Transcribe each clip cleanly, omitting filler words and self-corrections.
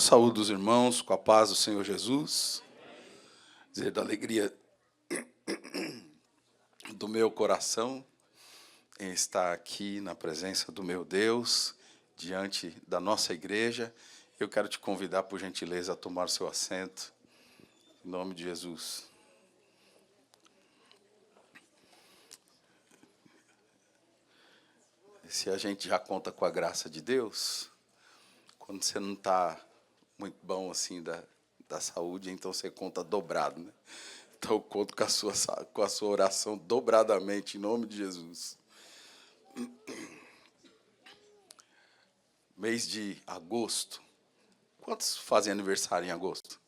saúdo os irmãos com a paz do Senhor Jesus, dizer da alegria do meu coração em estar aqui na presença do meu Deus, diante da nossa igreja. Eu quero te convidar, por gentileza, a tomar seu assento, em nome de Jesus. Se a gente já conta com a graça de Deus, quando você não está muito bom assim da saúde, então você conta dobrado, né? Então eu conto com a sua oração dobradamente, em nome de Jesus. Mês de agosto. Quantos fazem aniversário em agosto?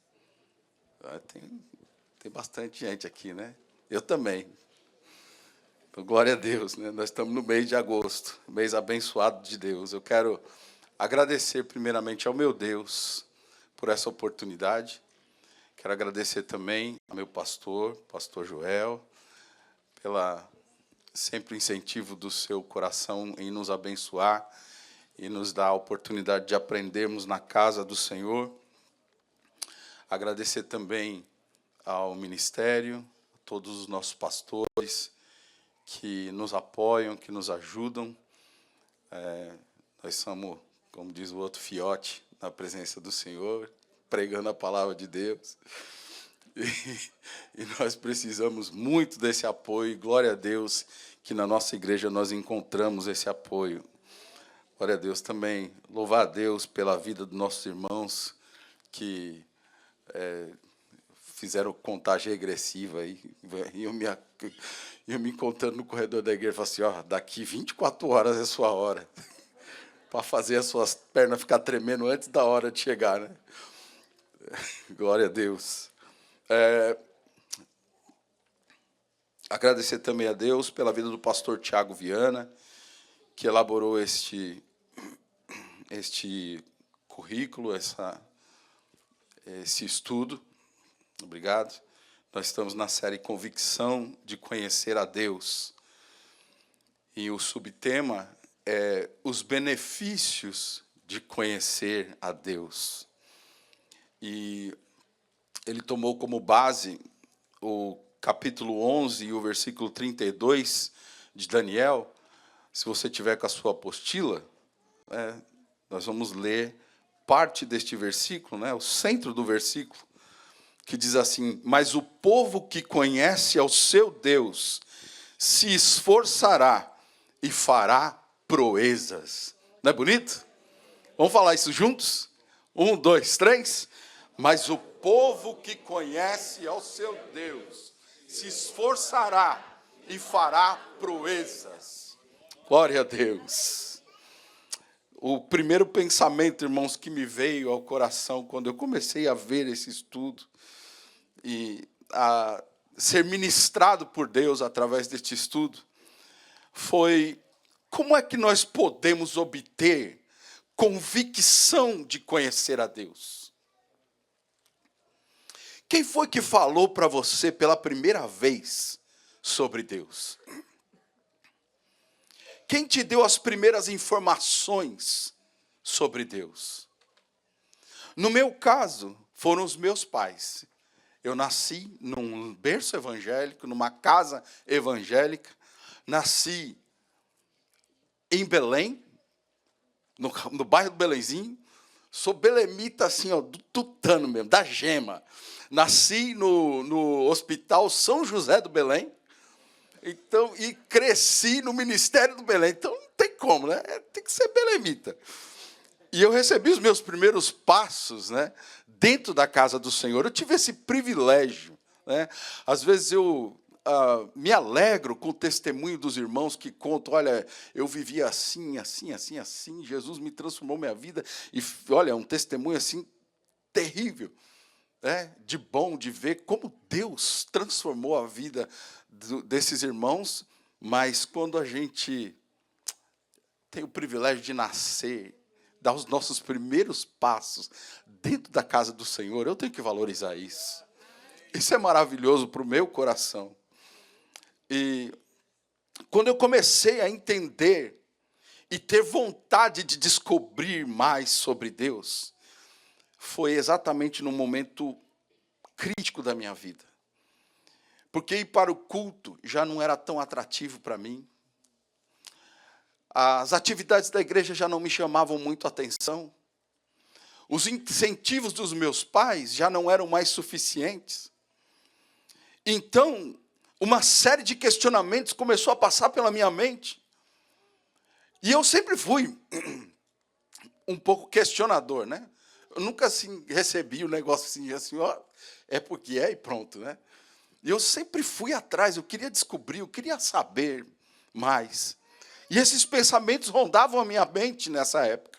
Tem bastante gente aqui, né? Eu também. Então, glória a Deus, né? Nós estamos no mês de agosto, mês abençoado de Deus. Eu quero agradecer primeiramente ao meu Deus por essa oportunidade. Quero agradecer também ao meu pastor Joel, pela sempre incentivo do seu coração em nos abençoar e nos dar a oportunidade de aprendermos na casa do Senhor. Agradecer também ao ministério, a todos os nossos pastores que nos apoiam, que nos ajudam. Nós somos, como diz o outro, fiote na presença do Senhor, pregando a palavra de Deus. E nós precisamos muito desse apoio. E glória a Deus que na nossa igreja nós encontramos esse apoio. Glória a Deus também. Louvar a Deus pela vida dos nossos irmãos que fizeram contagem regressiva. E eu me encontrando no corredor da igreja, falei assim, ó, daqui 24 horas é sua hora. Para fazer as suas pernas ficar tremendo antes da hora de chegar, né? Glória a Deus. Agradecer também a Deus pela vida do pastor Tiago Viana, que elaborou este currículo, esse estudo. Obrigado. Nós estamos na série Convicção de Conhecer a Deus. E o subtema é os benefícios de conhecer a Deus. E ele tomou como base o capítulo 11 e o versículo 32 de Daniel. Se você tiver com a sua apostila, nós vamos ler parte deste versículo, né, o centro do versículo, que diz assim: mas o povo que conhece ao seu Deus se esforçará e fará proezas. Não é bonito? Vamos falar isso juntos? 1, 2, 3. Mas o povo que conhece ao seu Deus se esforçará e fará proezas. Glória a Deus. O primeiro pensamento, irmãos, que me veio ao coração quando eu comecei a ver esse estudo e a ser ministrado por Deus através deste estudo, foi: como é que nós podemos obter convicção de conhecer a Deus? Quem foi que falou para você pela primeira vez sobre Deus? Quem te deu as primeiras informações sobre Deus? No meu caso, foram os meus pais. Eu nasci num berço evangélico, numa casa evangélica. Nasci em Belém, no bairro do Belenzinho. Sou belemita assim, ó, do tutano mesmo, da gema. Nasci no Hospital São José do Belém. Então, e cresci no Ministério do Belém. Então, não tem como, né? Tem que ser belemita. E eu recebi os meus primeiros passos, né, dentro da casa do Senhor. Eu tive esse privilégio, né? Às vezes eu me alegro com o testemunho dos irmãos que contam: olha, eu vivia assim, assim, assim, assim, Jesus me transformou minha vida. E, olha, um testemunho assim terrível, né? De bom, de ver como Deus transformou a vida desses irmãos. Mas quando a gente tem o privilégio de nascer, dar os nossos primeiros passos dentro da casa do Senhor, eu tenho que valorizar isso. Isso é maravilhoso para o meu coração. E quando eu comecei a entender e ter vontade de descobrir mais sobre Deus, foi exatamente no momento crítico da minha vida. Porque ir para o culto já não era tão atrativo para mim. As atividades da igreja já não me chamavam muito a atenção. Os incentivos dos meus pais já não eram mais suficientes. Então, uma série de questionamentos começou a passar pela minha mente. E eu sempre fui um pouco questionador, né? Eu nunca assim recebi o negócio assim, ó, é porque é e pronto, né? E eu sempre fui atrás, eu queria descobrir, eu queria saber mais. E esses pensamentos rondavam a minha mente nessa época.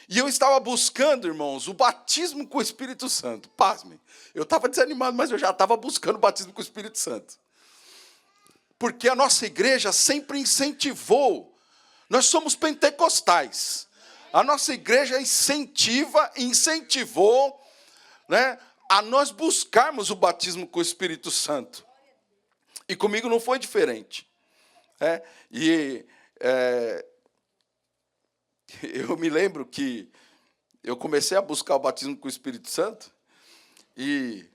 E eu estava buscando, irmãos, o batismo com o Espírito Santo. Pasmem, eu estava desanimado, mas eu já estava buscando o batismo com o Espírito Santo. Porque a nossa igreja sempre incentivou. Nós somos pentecostais. A nossa igreja incentivou, né, a nós buscarmos o batismo com o Espírito Santo. E comigo não foi diferente. Eu me lembro que eu comecei a buscar o batismo com o Espírito Santo, e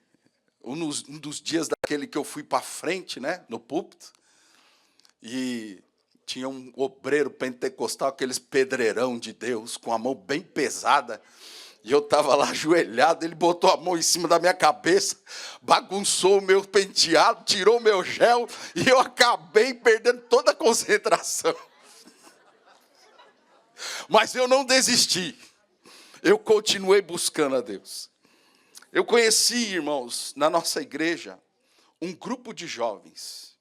um dos dias daquele que eu fui para frente, né, no púlpito, e tinha um obreiro pentecostal, aqueles pedreirão de Deus, com a mão bem pesada, e eu estava lá ajoelhado, ele botou a mão em cima da minha cabeça, bagunçou o meu penteado, tirou o meu gel, e eu acabei perdendo toda a concentração. Mas eu não desisti. Eu continuei buscando a Deus. Eu conheci, irmãos, na nossa igreja, um grupo de jovens,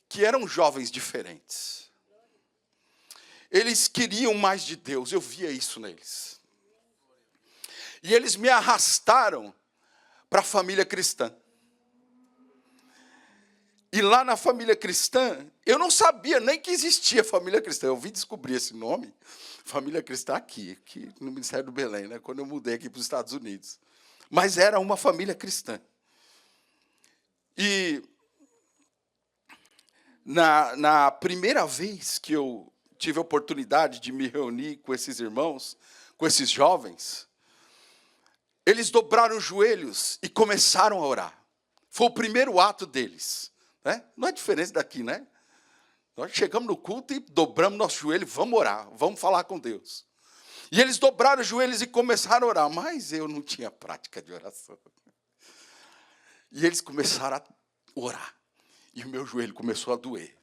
que eram jovens diferentes. Eles queriam mais de Deus, eu via isso neles. E eles me arrastaram para a família cristã. E lá na família cristã, eu não sabia nem que existia família cristã. Eu vim descobrir esse nome, família cristã aqui no Ministério do Belém, né, quando eu mudei aqui para os Estados Unidos. Mas era uma família cristã. E na primeira vez que eu tive a oportunidade de me reunir com esses irmãos, com esses jovens, eles dobraram os joelhos e começaram a orar. Foi o primeiro ato deles. Né? Não é diferente daqui, né? Nós chegamos no culto e dobramos nosso joelho, vamos orar, vamos falar com Deus. E eles dobraram os joelhos e começaram a orar, mas eu não tinha prática de oração. E eles começaram a orar, e o meu joelho começou a doer.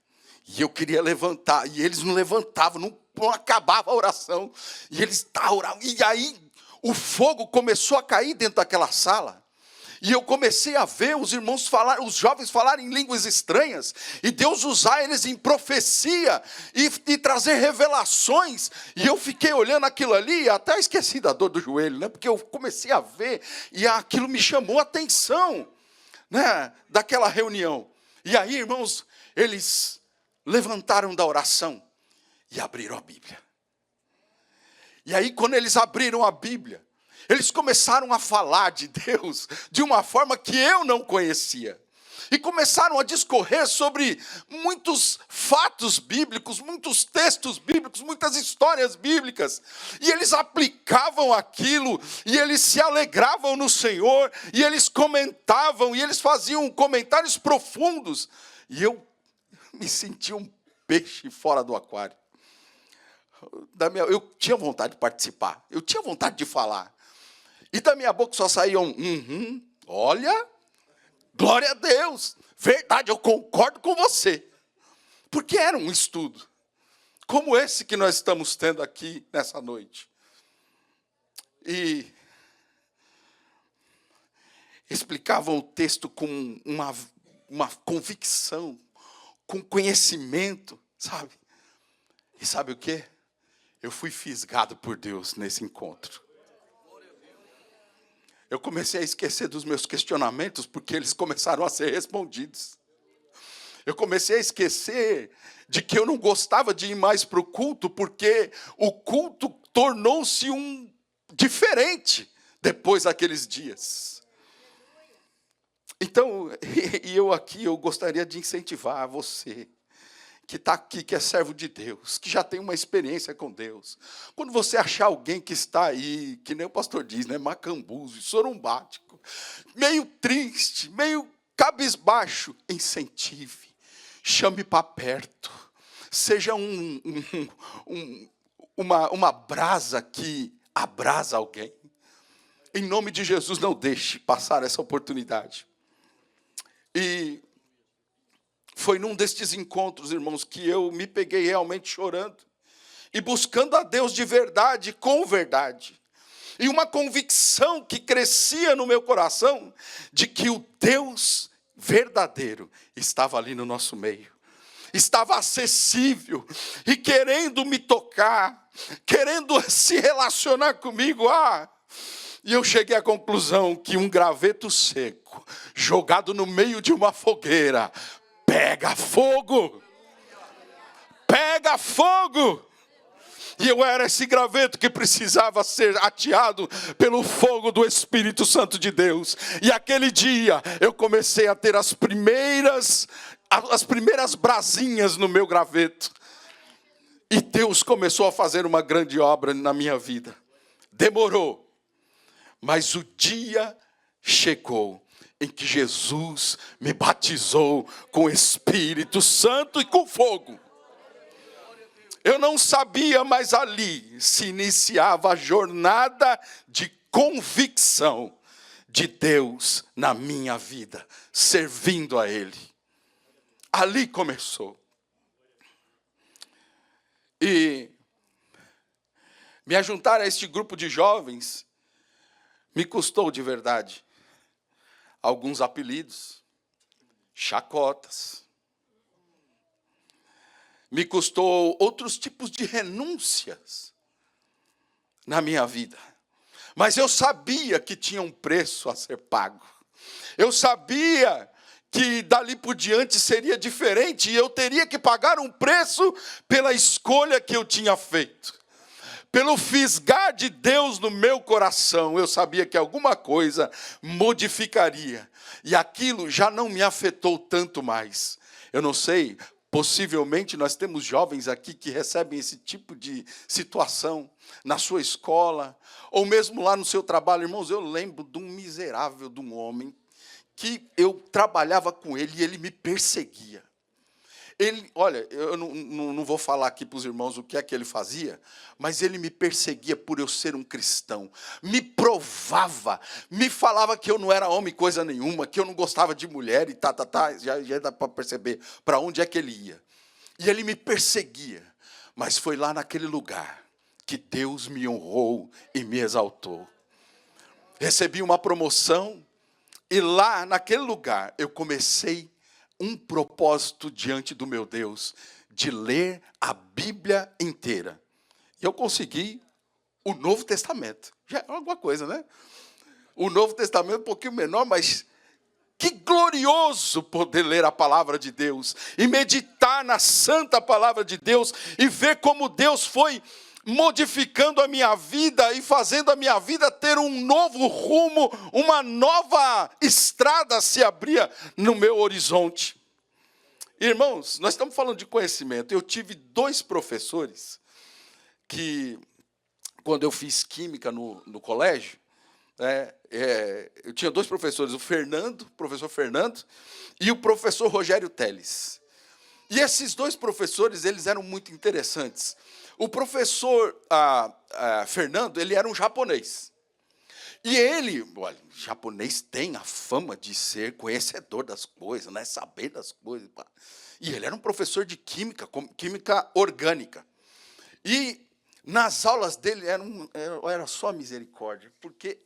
E eu queria levantar, e eles não levantavam, não acabava a oração. E eles estavam orando, e aí o fogo começou a cair dentro daquela sala. E eu comecei a ver os irmãos falar, os jovens falarem em línguas estranhas, e Deus usar eles em profecia, e trazer revelações. E eu fiquei olhando aquilo ali, até esqueci da dor do joelho, né? Porque eu comecei a ver, e aquilo me chamou a atenção, né, daquela reunião. E aí, irmãos, eles levantaram da oração e abriram a Bíblia. E aí, quando eles abriram a Bíblia, eles começaram a falar de Deus de uma forma que eu não conhecia. E começaram a discorrer sobre muitos fatos bíblicos, muitos textos bíblicos, muitas histórias bíblicas. E eles aplicavam aquilo, e eles se alegravam no Senhor, e eles comentavam, e eles faziam comentários profundos. E eu me sentia um peixe fora do aquário. Eu tinha vontade de participar, eu tinha vontade de falar. E da minha boca só saía olha, glória a Deus, verdade, eu concordo com você. Porque era um estudo, como esse que nós estamos tendo aqui nessa noite. E explicavam o texto com uma convicção, com conhecimento, sabe? E sabe o quê? Eu fui fisgado por Deus nesse encontro. Eu comecei a esquecer dos meus questionamentos, porque eles começaram a ser respondidos. Eu comecei a esquecer de que eu não gostava de ir mais para o culto, porque o culto tornou-se um diferente depois daqueles dias. Então, eu gostaria de incentivar você que está aqui, que é servo de Deus, que já tem uma experiência com Deus, quando você achar alguém que está aí, que nem o pastor diz, né, macambuzo, sorumbático, meio triste, meio cabisbaixo, incentive, chame para perto, seja uma brasa que abrasa alguém. Em nome de Jesus, não deixe passar essa oportunidade. E foi num destes encontros, irmãos, que eu me peguei realmente chorando e buscando a Deus de verdade, com verdade. E uma convicção que crescia no meu coração de que o Deus verdadeiro estava ali no nosso meio. Estava acessível e querendo me tocar, querendo se relacionar comigo. E eu cheguei à conclusão que um graveto seco, jogado no meio de uma fogueira, pega fogo. Pega fogo. E eu era esse graveto que precisava ser ateado pelo fogo do Espírito Santo de Deus. E aquele dia eu comecei a ter as primeiras brasinhas no meu graveto. E Deus começou a fazer uma grande obra na minha vida. Demorou, mas o dia chegou em que Jesus me batizou com o Espírito Santo e com fogo. Eu não sabia, mas ali se iniciava a jornada de convicção de Deus na minha vida, servindo a Ele. Ali começou. E me ajuntar a este grupo de jovens me custou de verdade alguns apelidos, chacotas. Me custou outros tipos de renúncias na minha vida. Mas eu sabia que tinha um preço a ser pago. Eu sabia que dali por diante seria diferente e eu teria que pagar um preço pela escolha que eu tinha feito. Pelo fisgar de Deus no meu coração, eu sabia que alguma coisa modificaria. E aquilo já não me afetou tanto mais. Eu não sei, possivelmente nós temos jovens aqui que recebem esse tipo de situação na sua escola, ou mesmo lá no seu trabalho. Irmãos, eu lembro de um miserável, de um homem, que eu trabalhava com ele e ele me perseguia. Olha, eu não vou falar aqui para os irmãos o que é que ele fazia, mas ele me perseguia por eu ser um cristão. Me provava, me falava que eu não era homem coisa nenhuma, que eu não gostava de mulher e já dá para perceber para onde é que ele ia. E ele me perseguia, mas foi lá naquele lugar que Deus me honrou e me exaltou. Recebi uma promoção e lá naquele lugar eu comecei um propósito diante do meu Deus, de ler a Bíblia inteira. E eu consegui o Novo Testamento. Já é alguma coisa, né? O Novo Testamento é um pouquinho menor, mas que glorioso poder ler a palavra de Deus e meditar na santa palavra de Deus e ver como Deus foi modificando a minha vida e fazendo a minha vida ter um novo rumo, uma nova estrada se abria no meu horizonte. Irmãos, nós estamos falando de conhecimento. Eu tive 2 professores que, quando eu fiz química no colégio, eu tinha 2 professores, o professor Fernando, e o professor Rogério Teles. E esses 2 professores, eles eram muito interessantes. O professor Fernando, ele era um japonês. E ele, olha, o japonês tem a fama de ser conhecedor das coisas, né? Saber das coisas. E ele era um professor de química, química orgânica. E nas aulas dele era só misericórdia, porque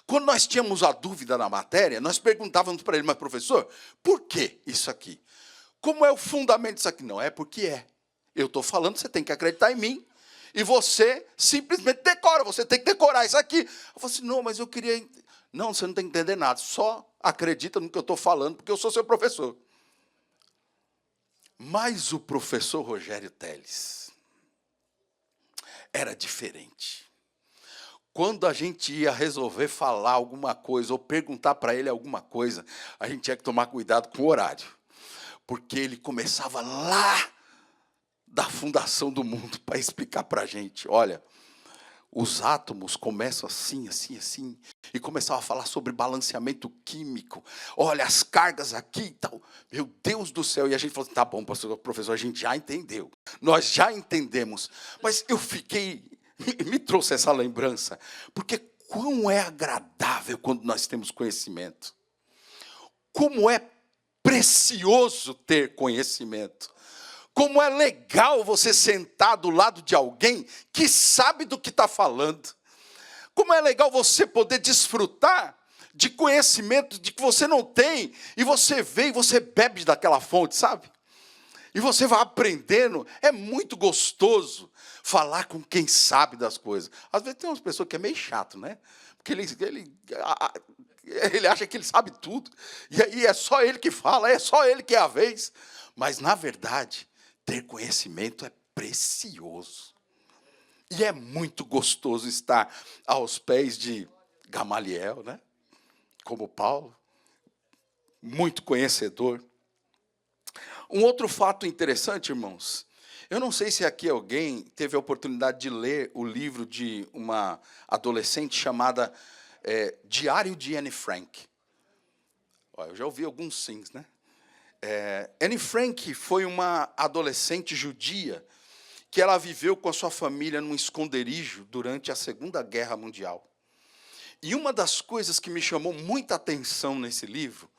quando nós tínhamos a dúvida na matéria, nós perguntávamos para ele, mas professor, por que isso aqui? Como é o fundamento disso aqui? Não, é porque é. Eu estou falando, você tem que acreditar em mim. E você simplesmente decora, você tem que decorar isso aqui. Eu falei assim, não, mas eu queria... Não, você não tem que entender nada, só acredita no que eu estou falando, porque eu sou seu professor. Mas o professor Rogério Teles era diferente. Quando a gente ia resolver falar alguma coisa ou perguntar para ele alguma coisa, a gente tinha que tomar cuidado com o horário. Porque ele começava lá da fundação do mundo para explicar para a gente. Olha, os átomos começam assim, assim, assim, e começavam a falar sobre balanceamento químico. Olha, as cargas aqui e tal. Meu Deus do céu. E a gente falou assim, tá bom, professor, a gente já entendeu. Nós já entendemos. Mas eu fiquei, me trouxe essa lembrança, porque quão é agradável quando nós temos conhecimento. Como é precioso ter conhecimento. Como é legal você sentar do lado de alguém que sabe do que está falando. Como é legal você poder desfrutar de conhecimento de que você não tem, e você vê e você bebe daquela fonte, sabe? E você vai aprendendo. É muito gostoso falar com quem sabe das coisas. Às vezes tem umas pessoas que é meio chato, né? Porque ele acha que ele sabe tudo. E aí é só ele que fala, é só ele que é a vez. Mas, na verdade, ter conhecimento é precioso. E é muito gostoso estar aos pés de Gamaliel, né? Como Paulo, muito conhecedor. Um outro fato interessante, irmãos, eu não sei se aqui alguém teve a oportunidade de ler o livro de uma adolescente chamada Diário de Anne Frank. Eu já ouvi alguns sims, né? Anne Frank foi uma adolescente judia que ela viveu com a sua família num esconderijo durante a Segunda Guerra Mundial. E uma das coisas que me chamou muita atenção nesse livro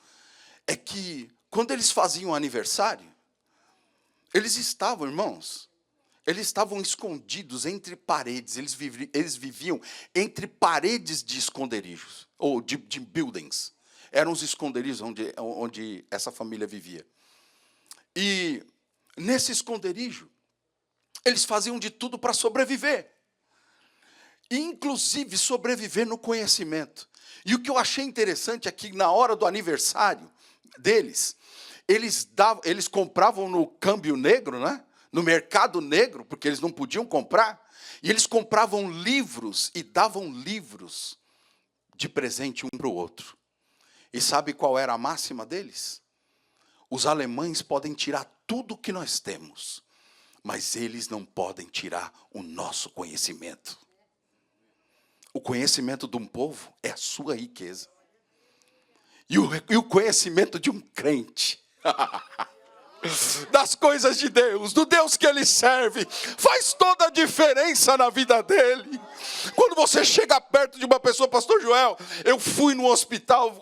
é que, quando eles faziam aniversário, eles estavam, irmãos, eles estavam escondidos entre paredes, eles viviam entre paredes de esconderijos, ou de buildings. Eram os esconderijos onde essa família vivia. E, nesse esconderijo, eles faziam de tudo para sobreviver. Inclusive, sobreviver no conhecimento. E o que eu achei interessante é que, na hora do aniversário deles, eles compravam no câmbio negro, né? No mercado negro, porque eles não podiam comprar, e eles compravam livros e davam livros de presente um para o outro. E sabe qual era a máxima deles? Os alemães podem tirar tudo o que nós temos, mas eles não podem tirar o nosso conhecimento. O conhecimento de um povo é a sua riqueza. E o conhecimento de um crente das coisas de Deus, do Deus que ele serve, faz toda a diferença na vida dele. Quando você chega perto de uma pessoa, pastor Joel, eu fui no hospital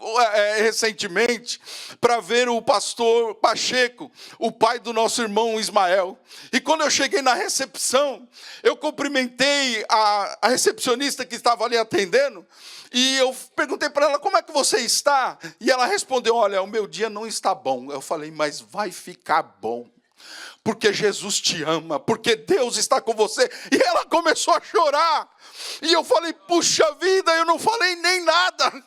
recentemente para ver o pastor Pacheco, o pai do nosso irmão Ismael. E quando eu cheguei na recepção, eu cumprimentei a recepcionista que estava ali atendendo, e eu perguntei para ela, como é que você está? E ela respondeu, olha, o meu dia não está bom. Eu falei, mas vai ficar bom, porque Jesus te ama, porque Deus está com você. E ela começou a chorar. E eu falei, puxa vida, eu não falei nem nada.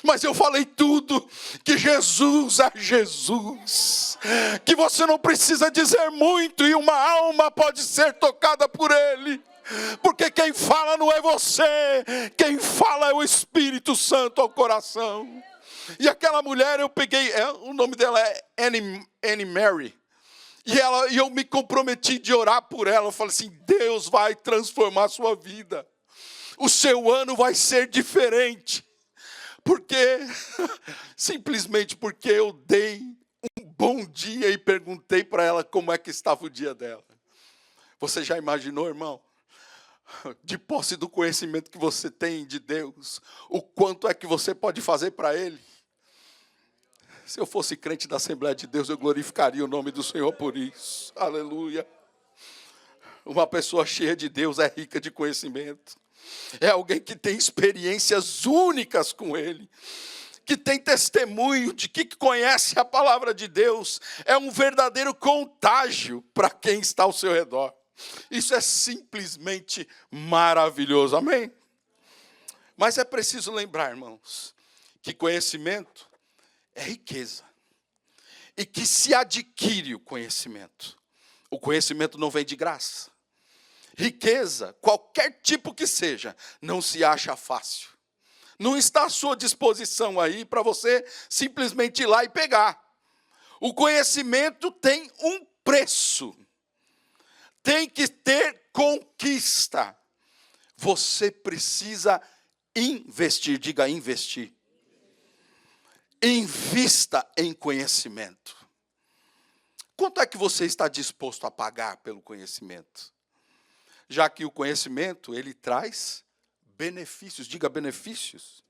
Mas eu falei tudo, que Jesus é Jesus, que você não precisa dizer muito e uma alma pode ser tocada por Ele. Porque quem fala não é você, quem fala é o Espírito Santo ao coração. E aquela mulher, eu peguei, o nome dela é Annie Mary, e eu me comprometi de orar por ela. Eu falei assim, Deus vai transformar a sua vida, o seu ano vai ser diferente, simplesmente porque eu dei um bom dia e perguntei para ela como é que estava o dia dela. Você já imaginou, irmão? De posse do conhecimento que você tem de Deus, o quanto é que você pode fazer para Ele? Se eu fosse crente da Assembleia de Deus, eu glorificaria o nome do Senhor por isso. Aleluia. Uma pessoa cheia de Deus é rica de conhecimento. É alguém que tem experiências únicas com Ele, que tem testemunho de que conhece a palavra de Deus. É um verdadeiro contágio para quem está ao seu redor. Isso é simplesmente maravilhoso, amém? Mas é preciso lembrar, irmãos, que conhecimento é riqueza. E que se adquire o conhecimento não vem de graça. Riqueza, qualquer tipo que seja, não se acha fácil. Não está à sua disposição aí para você simplesmente ir lá e pegar. O conhecimento tem um preço. tem que ter conquista. Você precisa investir, diga investir. Invista em conhecimento. Quanto é que você está disposto a pagar pelo conhecimento? Já que o conhecimento, ele traz benefícios, diga benefícios.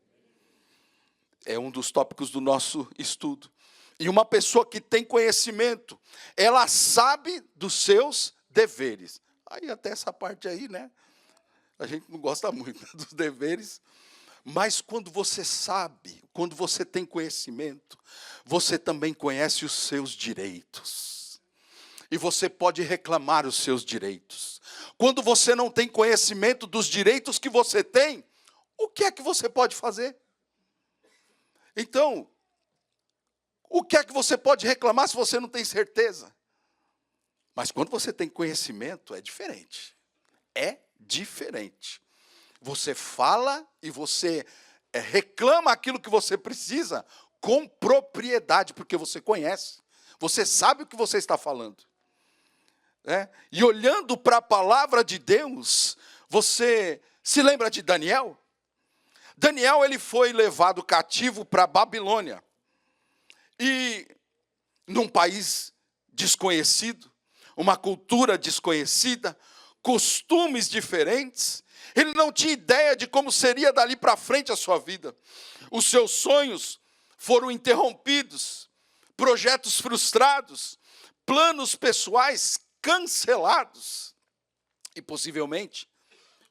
É um dos tópicos do nosso estudo. E uma pessoa que tem conhecimento, ela sabe dos seus deveres. Aí até essa parte aí, né? A gente não gosta muito dos deveres. Mas quando você sabe, quando você tem conhecimento, você também conhece os seus direitos. E você pode reclamar os seus direitos. Quando você não tem conhecimento dos direitos que você tem, o que é que você pode fazer? Então, o que é que você pode reclamar se você não tem certeza? Mas quando você tem conhecimento, é diferente. É diferente. Você fala e você reclama aquilo que você precisa com propriedade, porque você conhece. Você sabe o que você está falando. E olhando para a palavra de Deus, você se lembra de Daniel? Daniel, ele foi levado cativo para a Babilônia. E num país desconhecido, uma cultura desconhecida, costumes diferentes, ele não tinha ideia de como seria dali para frente a sua vida. Os seus sonhos foram interrompidos, projetos frustrados, planos pessoais cancelados. E possivelmente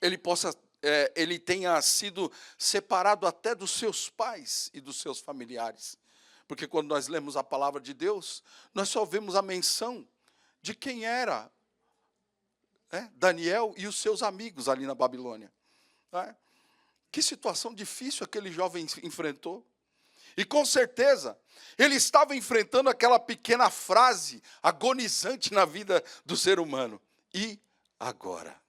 ele tenha sido separado até dos seus pais e dos seus familiares. Porque quando nós lemos a palavra de Deus, nós só vemos a menção de quem era Daniel e os seus amigos ali na Babilônia. Que situação difícil aquele jovem enfrentou. E com certeza, ele estava enfrentando aquela pequena frase agonizante na vida do ser humano. E agora?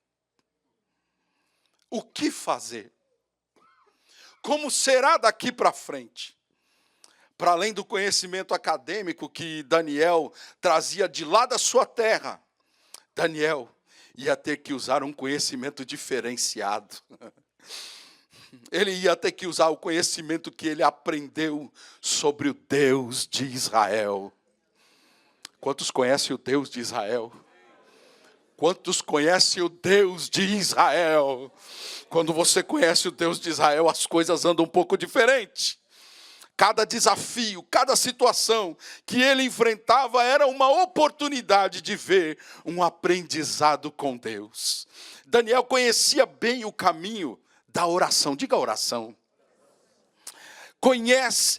O que fazer? Como será daqui para frente? Para além do conhecimento acadêmico que Daniel trazia de lá da sua terra, Daniel ia ter que usar um conhecimento diferenciado. Ele ia ter que usar o conhecimento que ele aprendeu sobre o Deus de Israel. Quantos conhecem o Deus de Israel? Quantos conhecem o Deus de Israel? Quando você conhece o Deus de Israel, as coisas andam um pouco diferente. Cada desafio, cada situação que ele enfrentava era uma oportunidade de ver um aprendizado com Deus. Daniel conhecia bem o caminho da oração. Diga oração.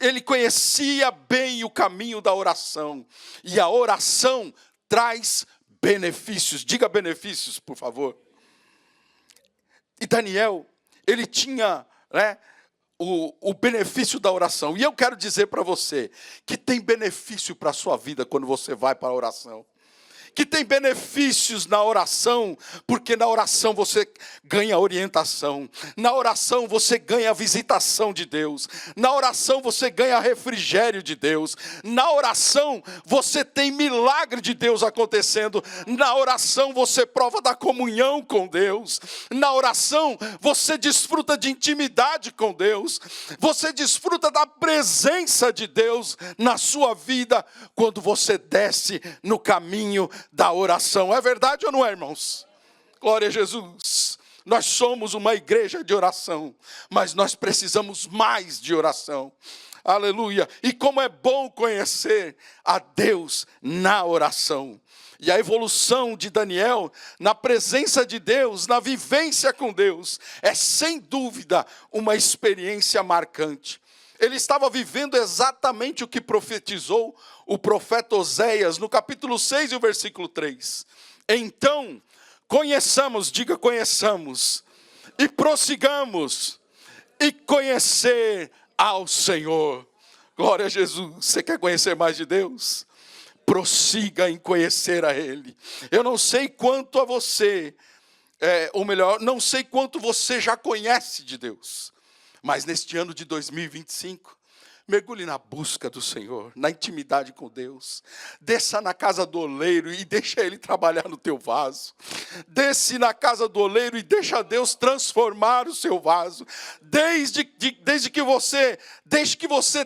Ele conhecia bem o caminho da oração. E a oração traz benefícios. Diga benefícios, por favor. E Daniel, ele tinha o benefício da oração. E eu quero dizer para você que tem benefício para a sua vida quando você vai para a oração. Que tem benefícios na oração, porque na oração você ganha orientação, na oração você ganha visitação de Deus, na oração você ganha refrigério de Deus, na oração você tem milagre de Deus acontecendo, na oração você prova da comunhão com Deus, na oração você desfruta de intimidade com Deus, você desfruta da presença de Deus na sua vida, quando você desce no caminho da oração. É verdade ou não é, irmãos? Glória a Jesus. Nós somos uma igreja de oração, mas nós precisamos mais de oração. Aleluia. E como é bom conhecer a Deus na oração. E a evolução de Daniel na presença de Deus, na vivência com Deus, é sem dúvida uma experiência marcante. Ele estava vivendo exatamente o que profetizou o profeta Oséias, no capítulo 6 e o versículo 3. Então, conheçamos, diga conheçamos, e prossigamos, e conhecer ao Senhor. Glória a Jesus. Você quer conhecer mais de Deus? Prossiga em conhecer a Ele. Eu não sei quanto a você, ou melhor, não sei quanto você já conhece de Deus. Mas neste ano de 2025, Mergulhe na busca do Senhor, na intimidade com Deus. Desça na casa do oleiro e deixa Ele trabalhar no teu vaso. Desce na casa do oleiro e deixa Deus transformar o seu vaso. Desde que você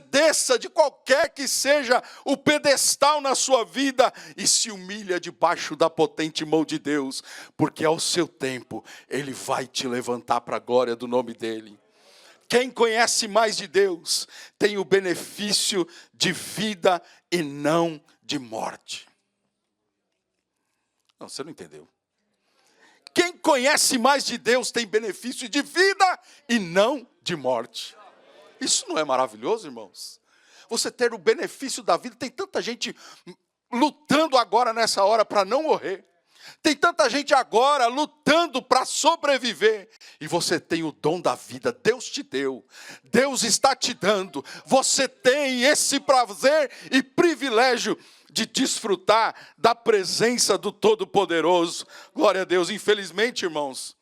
desça de qualquer que seja o pedestal na sua vida e se humilha debaixo da potente mão de Deus, porque ao seu tempo Ele vai te levantar para a glória do nome dEle. Quem conhece mais de Deus tem o benefício de vida e não de morte. Não, você não entendeu. Quem conhece mais de Deus tem benefício de vida e não de morte. Isso não é maravilhoso, irmãos? Você ter o benefício da vida. Tem tanta gente lutando agora nessa hora para não morrer. Tem tanta gente agora lutando para sobreviver. E você tem o dom da vida. Deus te deu. Deus está te dando. Você tem esse prazer e privilégio de desfrutar da presença do Todo-Poderoso. Glória a Deus. Infelizmente, irmãos,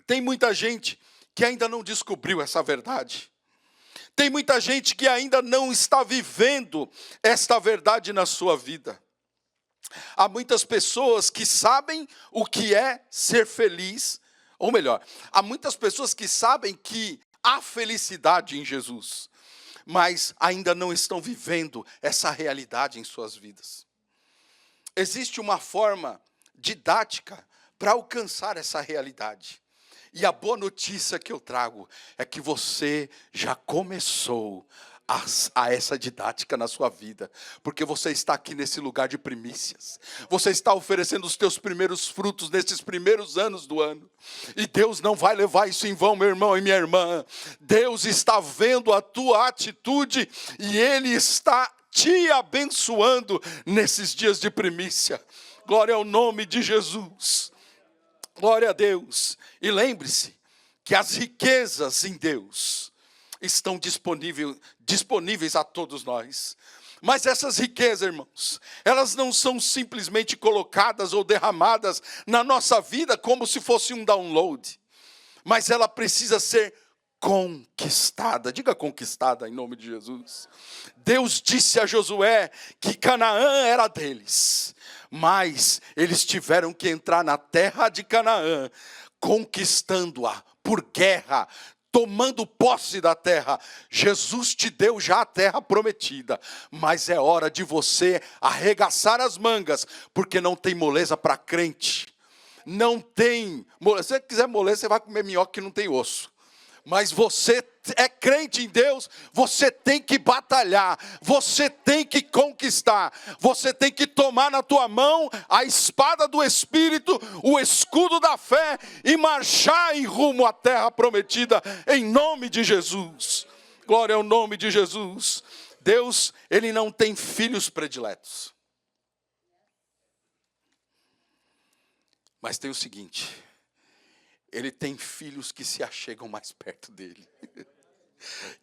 tem muita gente que ainda não descobriu essa verdade. Tem muita gente que ainda não está vivendo esta verdade na sua vida. Há muitas pessoas que sabem o que é ser feliz, ou melhor, há muitas pessoas que sabem que há felicidade em Jesus, mas ainda não estão vivendo essa realidade em suas vidas. Existe uma forma didática para alcançar essa realidade. E a boa notícia que eu trago é que você já começou a essa didática na sua vida, porque você está aqui nesse lugar de primícias, você está oferecendo os teus primeiros frutos nesses primeiros anos do ano, e Deus não vai levar isso em vão, meu irmão e minha irmã. Deus está vendo a tua atitude, e Ele está te abençoando nesses dias de primícia. Glória ao nome de Jesus, glória a Deus. E lembre-se que as riquezas em Deus estão disponíveis a todos nós. Mas essas riquezas, irmãos, elas não são simplesmente colocadas ou derramadas na nossa vida como se fosse um download. Mas ela precisa ser conquistada. Diga conquistada em nome de Jesus. Deus disse a Josué que Canaã era deles, mas eles tiveram que entrar na terra de Canaã, conquistando-a por guerra, tomando posse da terra. Jesus te deu já a terra prometida, mas é hora de você arregaçar as mangas, porque não tem moleza para crente. Não tem moleza. Se você quiser moleza, você vai comer minhoca que não tem osso. Mas você é crente em Deus, você tem que batalhar, você tem que conquistar, você tem que tomar na tua mão a espada do Espírito, o escudo da fé e marchar em rumo à terra prometida, em nome de Jesus. Glória ao nome de Jesus. Deus, Ele não tem filhos prediletos. Mas tem o seguinte: Ele tem filhos que se achegam mais perto dele,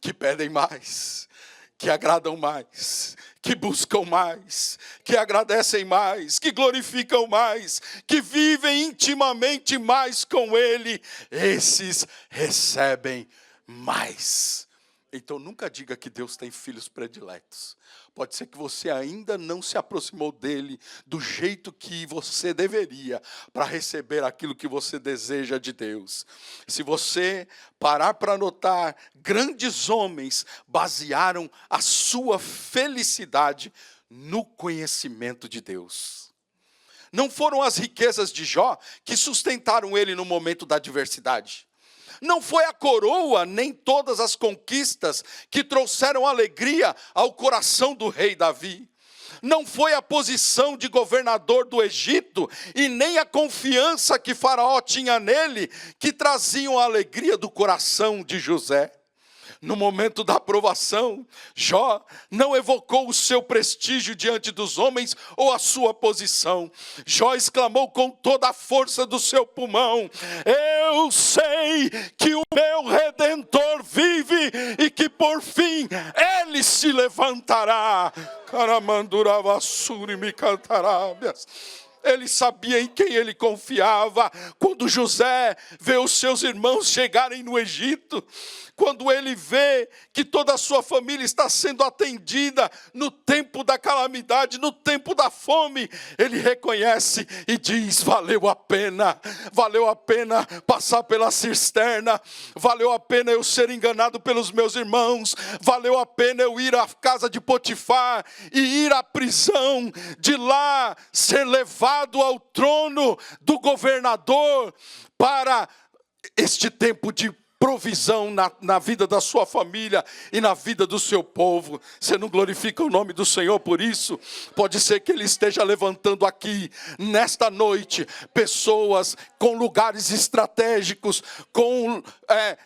que pedem mais, que agradam mais, que buscam mais, que agradecem mais, que glorificam mais, que vivem intimamente mais com ele. Esses recebem mais. Então nunca diga que Deus tem filhos prediletos. Pode ser que você ainda não se aproximou dele do jeito que você deveria para receber aquilo que você deseja de Deus. Se você parar para notar, grandes homens basearam a sua felicidade no conhecimento de Deus. Não foram as riquezas de Jó que sustentaram ele no momento da adversidade. Não foi a coroa, nem todas as conquistas que trouxeram alegria ao coração do rei Davi. Não foi a posição de governador do Egito e nem a confiança que Faraó tinha nele que traziam a alegria do coração de José. No momento da aprovação, Jó não evocou o seu prestígio diante dos homens ou a sua posição. Jó exclamou com toda a força do seu pulmão: eu sei que o meu Redentor vive e que por fim ele se levantará. Ele sabia em quem ele confiava. Quando José vê os seus irmãos chegarem no Egito, quando ele vê que toda a sua família está sendo atendida no tempo da calamidade, no tempo da fome, ele reconhece e diz: valeu a pena passar pela cisterna, valeu a pena eu ser enganado pelos meus irmãos, valeu a pena eu ir à casa de Potifar e ir à prisão, de lá ser levado ao trono do governador para este tempo de provisão na vida da sua família e na vida do seu povo. Você não glorifica o nome do Senhor por isso? Pode ser que Ele esteja levantando aqui, nesta noite, pessoas com lugares estratégicos, com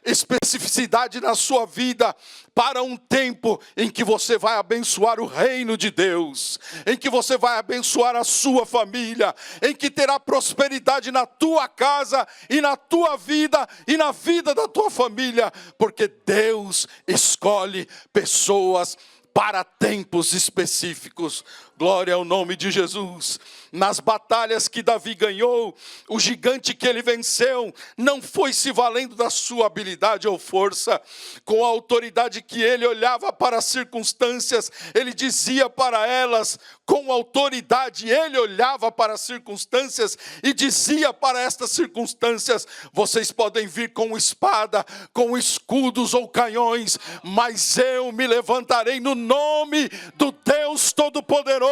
especificidade na sua vida, para um tempo em que você vai abençoar o reino de Deus, em que você vai abençoar a sua família, em que terá prosperidade na tua casa e na tua vida e na vida da tua família, porque Deus escolhe pessoas para tempos específicos. Glória ao nome de Jesus. Nas batalhas que Davi ganhou, o gigante que ele venceu não foi se valendo da sua habilidade ou força. Com a autoridade que ele olhava para as circunstâncias, ele dizia para elas, com autoridade ele olhava para as circunstâncias e dizia para estas circunstâncias: vocês podem vir com espada, com escudos ou canhões, mas eu me levantarei no nome do Deus Todo-Poderoso,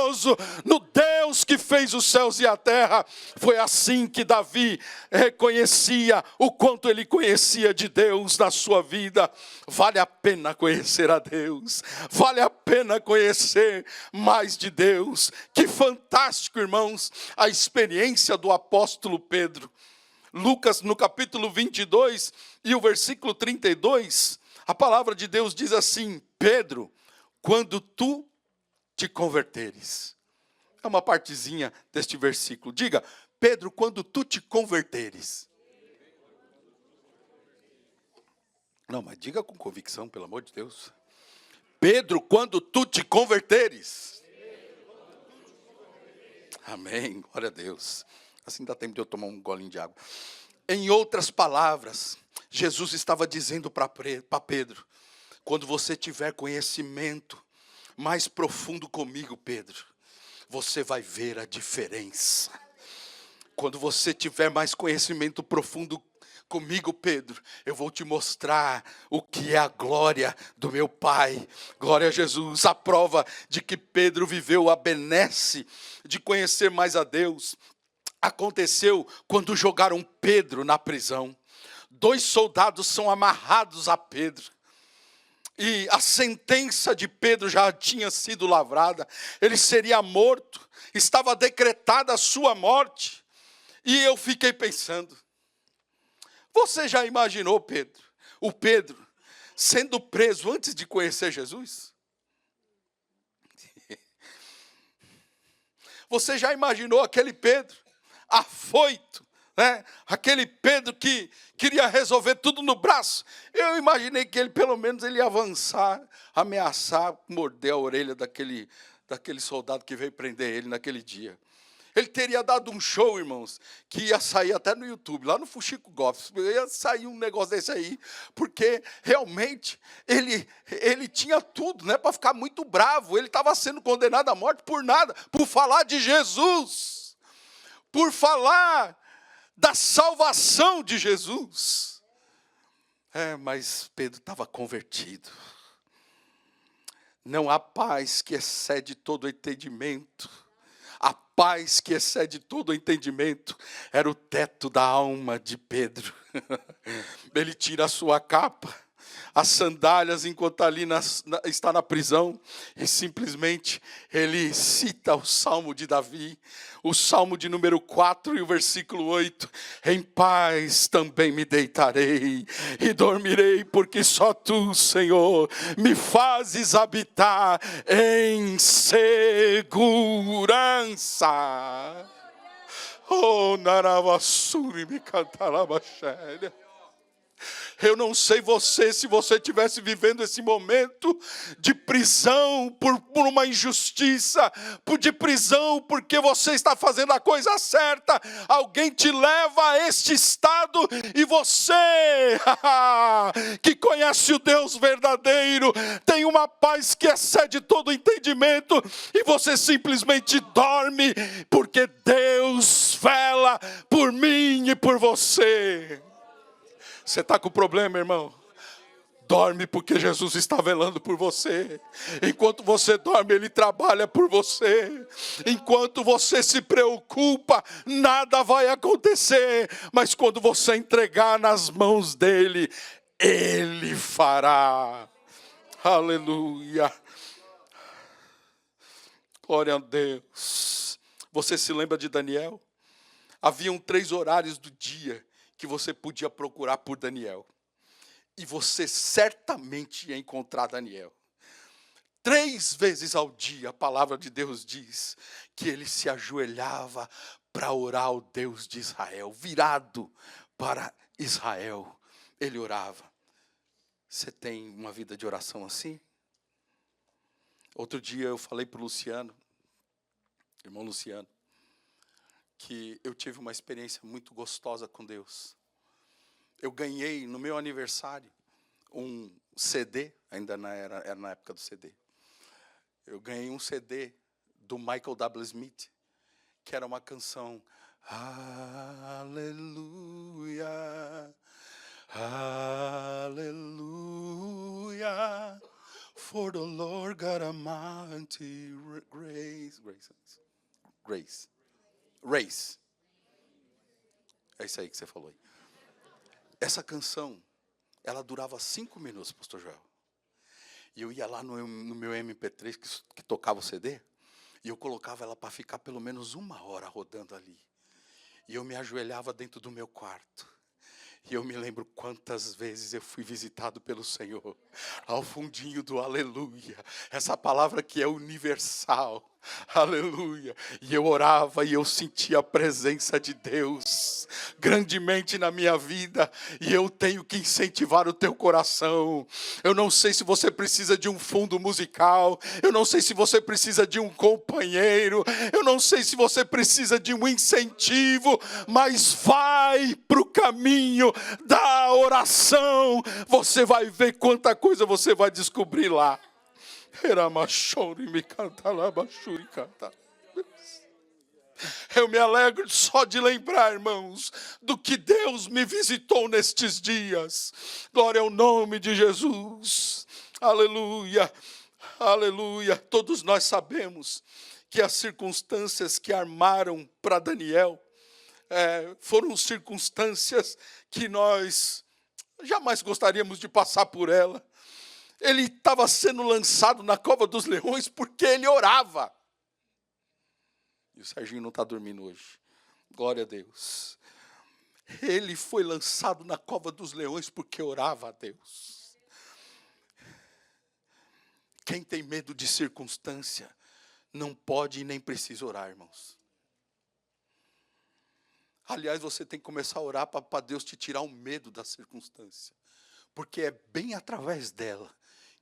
no Deus que fez os céus e a terra. Foi assim que Davi reconhecia o quanto ele conhecia de Deus na sua vida. Vale a pena conhecer a Deus, vale a pena conhecer mais de Deus. Que fantástico, irmãos, a experiência do apóstolo Pedro. Lucas, no capítulo 22 e o versículo 32, a palavra de Deus diz assim: Pedro, quando tu te converteres. É uma partezinha deste versículo. Diga: Pedro, quando tu te converteres. Não, mas diga com convicção, pelo amor de Deus. Pedro, quando tu te converteres. Amém, glória a Deus. Assim dá tempo de eu tomar um golinho de água. Em outras palavras, Jesus estava dizendo para Pedro: quando você tiver conhecimento mais profundo comigo, Pedro, você vai ver a diferença. Quando você tiver mais conhecimento profundo comigo, Pedro, eu vou te mostrar o que é a glória do meu Pai. Glória a Jesus. A prova de que Pedro viveu a benesse de conhecer mais a Deus aconteceu quando jogaram Pedro na prisão. 2 soldados são amarrados a Pedro. E a sentença de Pedro já tinha sido lavrada. Ele seria morto. Estava decretada a sua morte. E eu fiquei pensando: você já imaginou, Pedro? O Pedro sendo preso antes de conhecer Jesus? Você já imaginou aquele Pedro afoito? Aquele Pedro que queria resolver tudo no braço? Eu imaginei que ele, pelo menos, ele ia avançar, ameaçar, morder a orelha daquele soldado que veio prender ele naquele dia. Ele teria dado um show, irmãos, que ia sair até no YouTube, lá no Fuxico Gospel, ia sair um negócio desse aí, porque realmente ele tinha tudo, né, para ficar muito bravo. Ele estava sendo condenado à morte por nada, por falar de Jesus, por falar da salvação de Jesus. Mas Pedro estava convertido. Não há paz que excede todo entendimento. A paz que excede todo entendimento era o teto da alma de Pedro. Ele tira a sua capa, as sandálias, enquanto ali está na prisão, e simplesmente ele cita o Salmo de Davi, o Salmo de número 4 e o versículo 8. Em paz também me deitarei e dormirei, porque só tu, Senhor, me fazes habitar em segurança. Oh, naravassuri me cantarabachéria. Eu não sei você, se você estivesse vivendo esse momento de prisão por uma injustiça, de prisão porque você está fazendo a coisa certa, alguém te leva a este estado e você, que conhece o Deus verdadeiro, tem uma paz que excede todo entendimento e você simplesmente dorme porque Deus vela por mim e por você. Você está com problema, irmão? Dorme porque Jesus está velando por você. Enquanto você dorme, Ele trabalha por você. Enquanto você se preocupa, nada vai acontecer. Mas quando você entregar nas mãos dEle, Ele fará. Aleluia. Glória a Deus. Você se lembra de Daniel? Haviam 3 horários do dia que você podia procurar por Daniel. E você certamente ia encontrar Daniel. 3 vezes ao dia a palavra de Deus diz que ele se ajoelhava para orar ao Deus de Israel. Virado para Israel, ele orava. Você tem uma vida de oração assim? Outro dia eu falei para o Luciano, irmão Luciano, que eu tive uma experiência muito gostosa com Deus. Eu ganhei no meu aniversário um CD, ainda era na época do CD. Eu ganhei um CD do Michael W. Smith, que era uma canção, Aleluia, Aleluia, for the Lord God Almighty, Grace. É isso aí que você falou aí. Essa canção, ela durava 5 minutos, pastor Joel. E eu ia lá no meu MP3 que tocava o CD, e eu colocava ela para ficar pelo menos 1 hora rodando ali. E eu me ajoelhava dentro do meu quarto. E eu me lembro quantas vezes eu fui visitado pelo Senhor, ao fundinho do aleluia, essa palavra que é universal, aleluia. E eu orava e eu sentia a presença de Deus grandemente na minha vida, e eu tenho que incentivar o teu coração. Eu não sei se você precisa de um fundo musical, eu não sei se você precisa de um companheiro, eu não sei se você precisa de um incentivo, mas vai para o caminho da oração, você vai ver quanta coisa você vai descobrir lá. Eu me alegro só de lembrar, irmãos, do que Deus me visitou nestes dias. Glória ao nome de Jesus. Aleluia, aleluia. Todos nós sabemos que as circunstâncias que armaram para Daniel foram circunstâncias que nós jamais gostaríamos de passar por ela. Ele estava sendo lançado na cova dos leões porque ele orava. E o Serginho não está dormindo hoje. Glória a Deus. Ele foi lançado na cova dos leões porque orava a Deus. Quem tem medo de circunstância não pode e nem precisa orar, irmãos. Aliás, você tem que começar a orar para Deus te tirar o medo da circunstância. Porque é bem através dela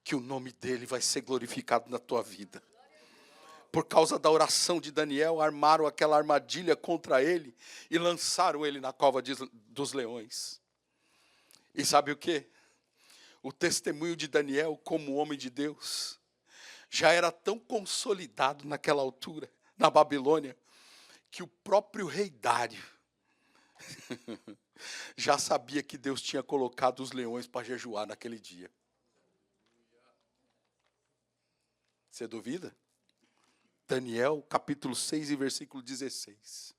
que o nome dele vai ser glorificado na tua vida. Por causa da oração de Daniel, armaram aquela armadilha contra ele e lançaram ele na cova dos leões. E sabe o quê? O testemunho de Daniel como homem de Deus já era tão consolidado naquela altura, na Babilônia, que o próprio rei Dário já sabia que Deus tinha colocado os leões para jejuar naquele dia. Você duvida? Daniel, capítulo 6 e versículo 16.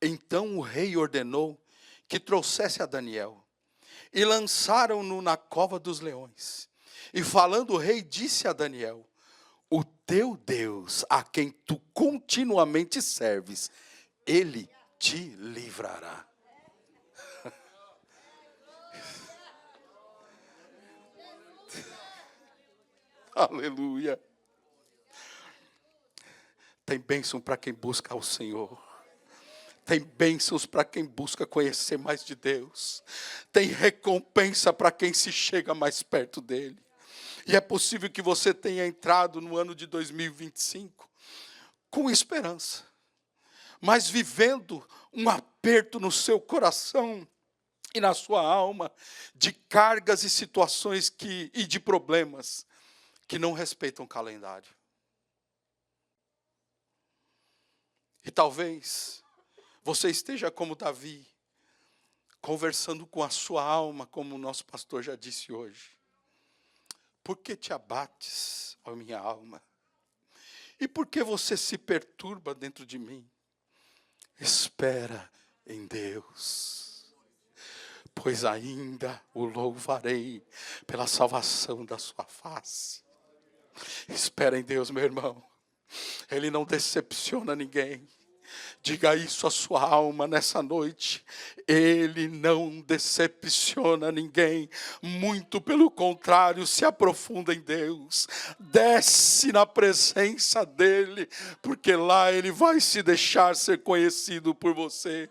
Então o rei ordenou que trouxesse a Daniel, e lançaram-no na cova dos leões. E falando o rei, disse a Daniel, o teu Deus, a quem tu continuamente serves, ele te livrará. Aleluia. Tem bênção para quem busca ao Senhor. Tem bênçãos para quem busca conhecer mais de Deus. Tem recompensa para quem se chega mais perto dele. E é possível que você tenha entrado no ano de 2025 com esperança, mas vivendo um aperto no seu coração e na sua alma de cargas e situações e de problemas que não respeitam o calendário. E talvez você esteja como Davi, conversando com a sua alma, como o nosso pastor já disse hoje. Por que te abates, ó minha alma? E por que você se perturba dentro de mim? Espera em Deus, pois ainda o louvarei pela salvação da sua face. Espera em Deus, meu irmão. Ele não decepciona ninguém. Diga isso à sua alma nessa noite. Ele não decepciona ninguém. Muito pelo contrário, se aprofunda em Deus. Desce na presença dEle, porque lá Ele vai se deixar ser conhecido por você.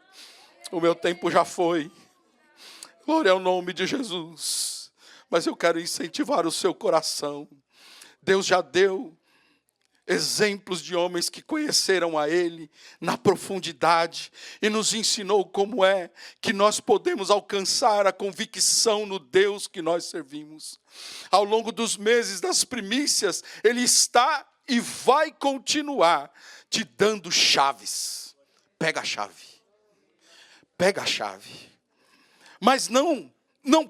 O meu tempo já foi. Glória ao nome de Jesus. Mas eu quero incentivar o seu coração. Deus já deu exemplos de homens que conheceram a Ele na profundidade e nos ensinou como é que nós podemos alcançar a convicção no Deus que nós servimos. Ao longo dos meses das primícias, Ele está e vai continuar te dando chaves. Pega a chave. Pega a chave. Mas não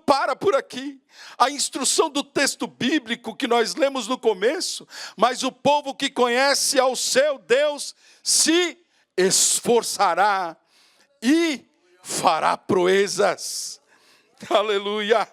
para por aqui. A instrução do texto bíblico que nós lemos no começo, mas o povo que conhece ao seu Deus se esforçará e fará proezas. Aleluia.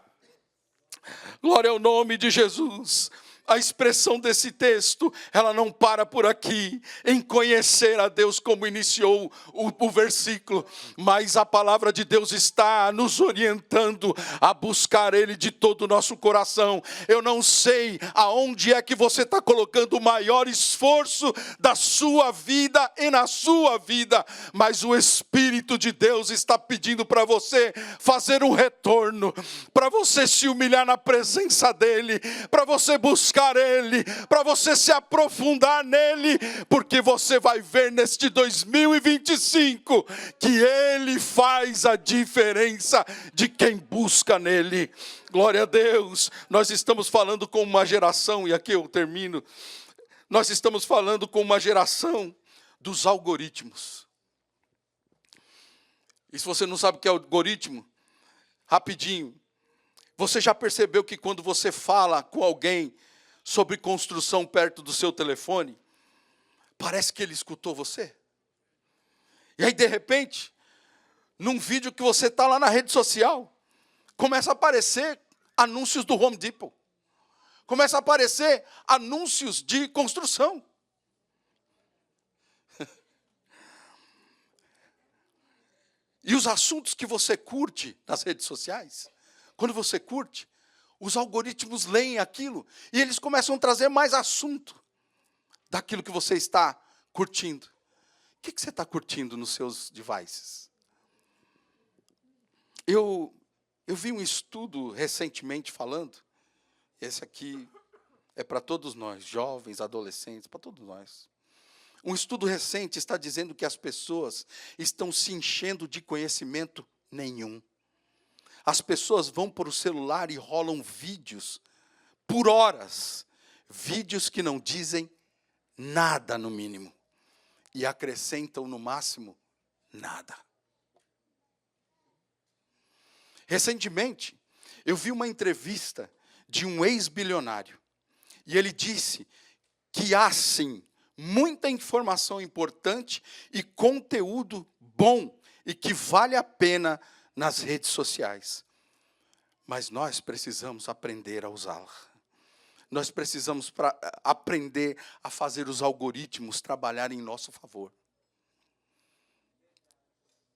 Glória ao nome de Jesus. A expressão desse texto, ela não para por aqui, em conhecer a Deus como iniciou o versículo, mas a palavra de Deus está nos orientando a buscar Ele de todo o nosso coração. Eu não sei aonde é que você está colocando o maior esforço da sua vida e na sua vida, mas o Espírito de Deus está pedindo para você fazer um retorno, para você se humilhar na presença dEle, para você buscar Ele, para você se aprofundar nele, porque você vai ver neste 2025 que Ele faz a diferença de quem busca nele. Glória a Deus. Nós estamos falando com uma geração, e aqui eu termino, nós estamos falando com uma geração dos algoritmos. E se você não sabe o que é algoritmo, rapidinho, você já percebeu que quando você fala com alguém sobre construção perto do seu telefone, parece que ele escutou você? E aí, de repente, num vídeo que você está lá na rede social, começa a aparecer anúncios do Home Depot. Começa a aparecer anúncios de construção. E os assuntos que você curte nas redes sociais, quando você curte, os algoritmos leem aquilo e eles começam a trazer mais assunto daquilo que você está curtindo. O que você está curtindo nos seus devices? Eu vi um estudo recentemente falando, esse aqui é para todos nós, jovens, adolescentes, para todos nós. Um estudo recente está dizendo que as pessoas estão se enchendo de conhecimento nenhum. As pessoas vão para o celular e rolam vídeos por horas. Vídeos que não dizem nada no mínimo. E acrescentam no máximo nada. Recentemente, eu vi uma entrevista de um ex-bilionário. E ele disse que há sim muita informação importante e conteúdo bom e que vale a pena nas redes sociais. Mas nós precisamos aprender a usá-la. Nós precisamos aprender a fazer os algoritmos trabalharem em nosso favor.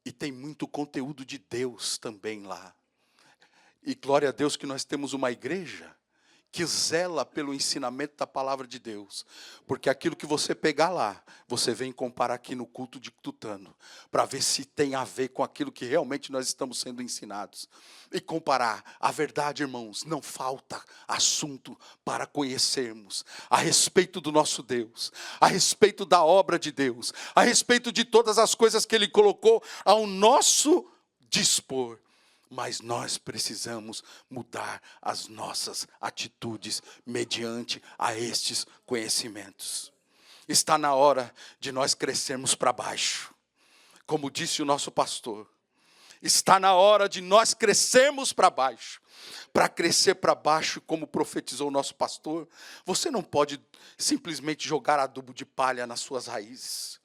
E tem muito conteúdo de Deus também lá. E glória a Deus que nós temos uma igreja que zela pelo ensinamento da palavra de Deus. Porque aquilo que você pegar lá, você vem comparar aqui no culto de tutano, para ver se tem a ver com aquilo que realmente nós estamos sendo ensinados. E comparar. A verdade, irmãos, não falta assunto para conhecermos a respeito do nosso Deus, a respeito da obra de Deus, a respeito de todas as coisas que Ele colocou ao nosso dispor. Mas nós precisamos mudar as nossas atitudes mediante a estes conhecimentos. Está na hora de nós crescermos para baixo. Como disse o nosso pastor, está na hora de nós crescermos para baixo. Para crescer para baixo, como profetizou o nosso pastor, você não pode simplesmente jogar adubo de palha nas suas raízes.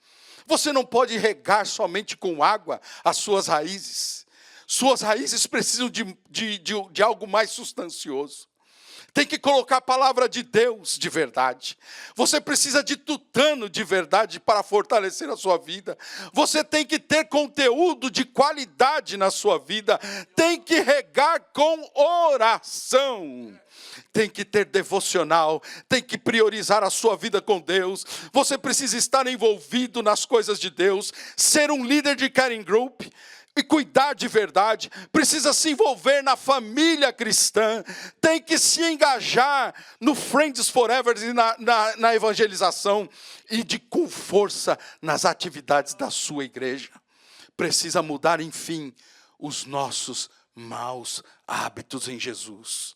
Você não pode regar somente com água as suas raízes. Suas raízes precisam de algo mais substancioso. Tem que colocar a palavra de Deus de verdade. Você precisa de tutano de verdade para fortalecer a sua vida. Você tem que ter conteúdo de qualidade na sua vida. Tem que regar com oração. Tem que ter devocional. Tem que priorizar a sua vida com Deus. Você precisa estar envolvido nas coisas de Deus. Ser um líder de caring group. E cuidar de verdade, precisa se envolver na família cristã, tem que se engajar no Friends Forever e na evangelização, e com força nas atividades da sua igreja. Precisa mudar, enfim, os nossos maus hábitos em Jesus.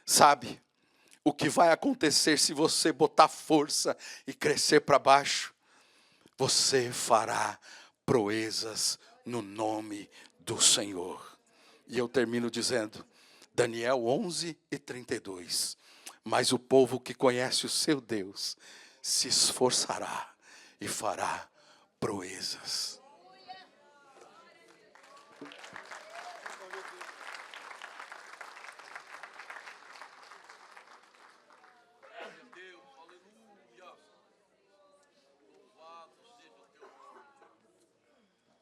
Sabe, o que vai acontecer se você botar força e crescer para baixo? Você fará proezas no nome do Senhor. E eu termino dizendo, Daniel 11:32. Mas o povo que conhece o seu Deus se esforçará e fará proezas.